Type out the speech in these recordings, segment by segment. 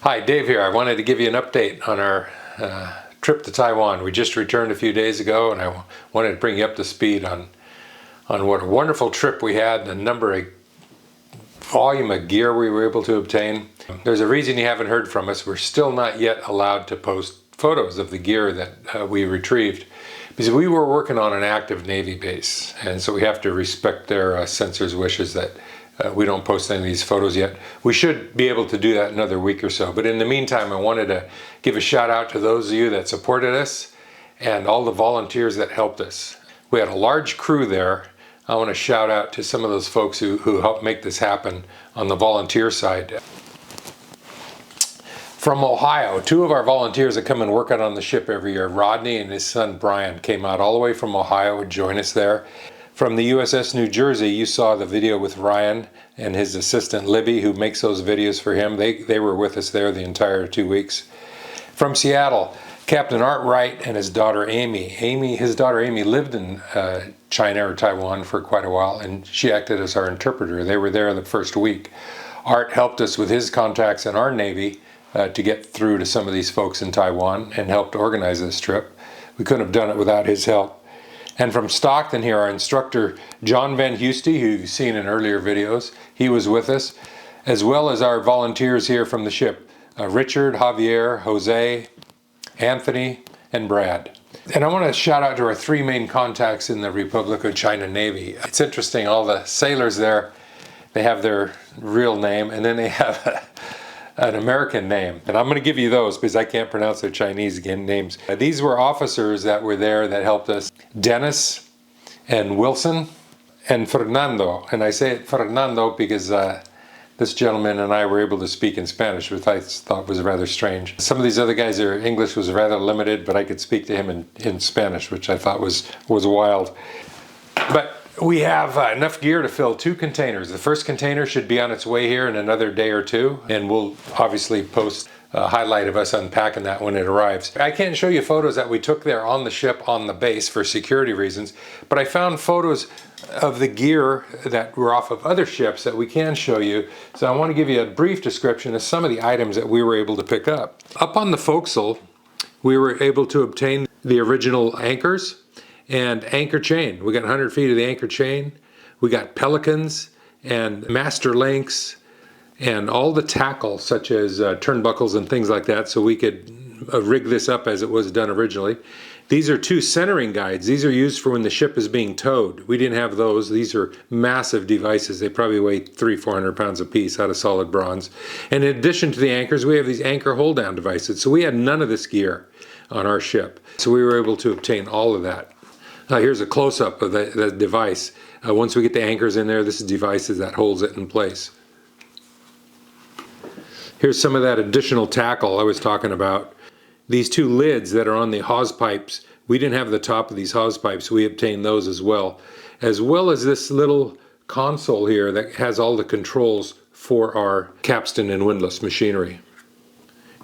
Hi, Dave here. I wanted to give you an update on our trip to Taiwan. We just returned a few days ago, and I wanted to bring you up to speed on what a wonderful trip we had and the number of volume of gear we were able to obtain. There's a reason you haven't heard from us. We're still not yet allowed to post photos of the gear that we retrieved because we were working on an active Navy base, and so we have to respect their censors' wishes that we don't post any of these photos yet. We should be able to do that in another week or so. But in the meantime, I wanted to give a shout out to those of you that supported us and all the volunteers that helped us. We had a large crew there. I want to shout out to some of those folks who helped make this happen on the volunteer side. From Ohio, two of our volunteers that come and work out on the ship every year, Rodney and his son Brian, came out all the way from Ohio to join us there. From the USS New Jersey, you saw the video with Ryan and his assistant Libby, who makes those videos for him. They were with us there the entire 2 weeks. From Seattle, Captain Art Wright and his daughter Amy. His daughter Amy lived in China or Taiwan for quite a while, and she acted as our interpreter. They were there the first week. Art helped us with his contacts in our Navy to get through to some of these folks in Taiwan and helped organize this trip. We couldn't have done it without his help. And from Stockton here, our instructor, John Van Husty, who you've seen in earlier videos, he was with us, as well as our volunteers here from the ship, Richard, Javier, Jose, Anthony, and Brad. And I want to shout out to our three main contacts in the Republic of China Navy. It's interesting, all the sailors there, they have their real name, and then they have an American name. And I'm going to give you those because I can't pronounce their Chinese names. These were officers that were there that helped us. Dennis and Wilson and Fernando. And I say it Fernando because this gentleman and I were able to speak in Spanish, which I thought was rather strange. Some of these other guys, their English was rather limited, but I could speak to him in Spanish, which I thought was wild. But we have enough gear to fill 2 containers. The first container should be on its way here in another day or 2, and we'll obviously post a highlight of us unpacking that when it arrives. I can't show you photos that we took there on the ship, on the base, for security reasons, but I found photos of the gear that were off of other ships that we can show you. So I want to give you a brief description of some of the items that we were able to pick up. Up on the forecastle, we were able to obtain the original anchors and anchor chain. We got 100 feet of the anchor chain. We got pelicans and master links and all the tackle, such as turnbuckles and things like that, so we could rig this up as it was done originally. These are 2 centering guides. These are used for when the ship is being towed. We didn't have those. These are massive devices. They probably weigh 300-400 pounds a piece out of solid bronze. And in addition to the anchors, we have these anchor hold down devices. So we had none of this gear on our ship. So we were able to obtain all of that. Here's a close-up of the device. Once we get the anchors in there, this is devices that holds it in place. Here's some of that additional tackle I was talking about. These 2 lids that are on the hawse pipes, we didn't have the top of these hawse pipes. We obtained those as well as this little console here that has all the controls for our capstan and windlass machinery.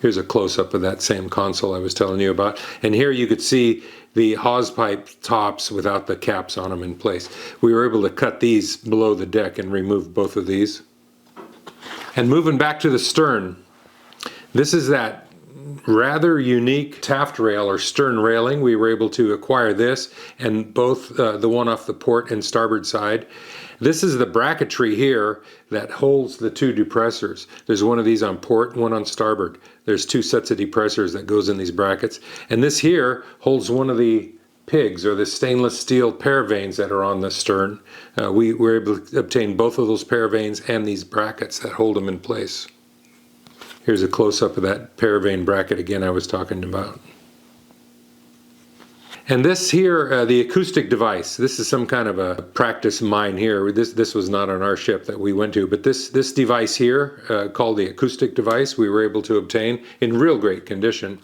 Here's a close-up of that same console I was telling you about. And here you could see the hawse pipe tops without the caps on them in place. We were able to cut these below the deck and remove both of these. And moving back to the stern, this is that rather unique taft rail or stern railing. We were able to acquire this and both the one off the port and starboard side. This is the bracketry here that holds the 2 depressors. There's one of these on port, one on starboard. There's 2 sets of depressors that goes in these brackets. And this here holds one of the pigs or the stainless steel paravanes that are on the stern. We were able to obtain both of those paravanes and these brackets that hold them in place. Here's a close-up of that paravane bracket again I was talking about. And this here, the acoustic device, this is some kind of a practice mine here. This was not on our ship that we went to, but this device here, called the acoustic device, we were able to obtain in real great condition.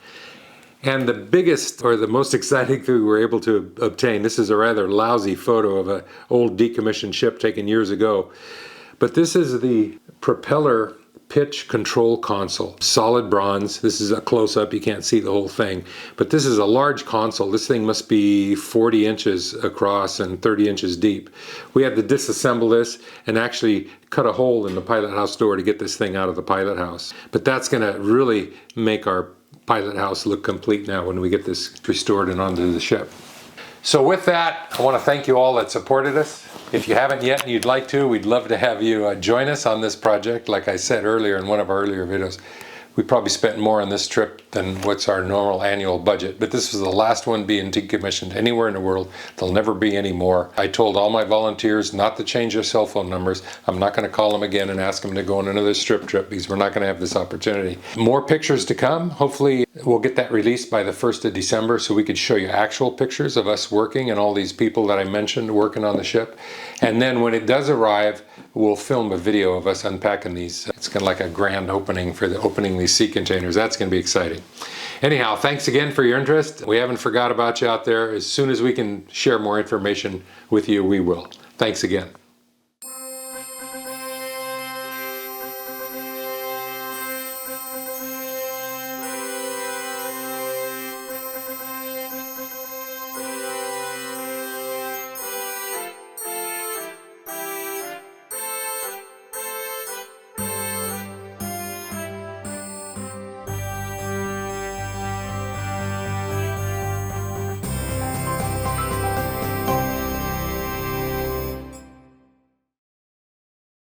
And the biggest or the most exciting thing we were able to obtain, this is a rather lousy photo of an old decommissioned ship taken years ago, but this is the propeller pitch control console, solid bronze. This is a close-up, you can't see the whole thing, but this is a large console. This thing must be 40 inches across and 30 inches deep. We had to disassemble this and actually cut a hole in the pilot house door to get this thing out of the pilot house. But that's going to really make our pilot house look complete now when we get this restored and onto the ship. So with that, I want to thank you all that supported us. If you haven't yet and you'd like to, we'd love to have you join us on this project. Like I said earlier in one of our earlier videos, we probably spent more on this trip than what's our normal annual budget, but this was the last one being decommissioned anywhere in the world. There'll never be any more. I told all my volunteers not to change their cell phone numbers. I'm not going to call them again and ask them to go on another strip trip because we're not going to have this opportunity. More pictures to come. Hopefully we'll get that released by the 1st of December so we could show you actual pictures of us working and all these people that I mentioned working on the ship. And then when it does arrive, we'll film a video of us unpacking these. It's kind of like a grand opening for the opening these sea containers. That's going to be exciting. Anyhow, thanks again for your interest. We haven't forgot about you out there. As soon as we can share more information with you, we will. Thanks again.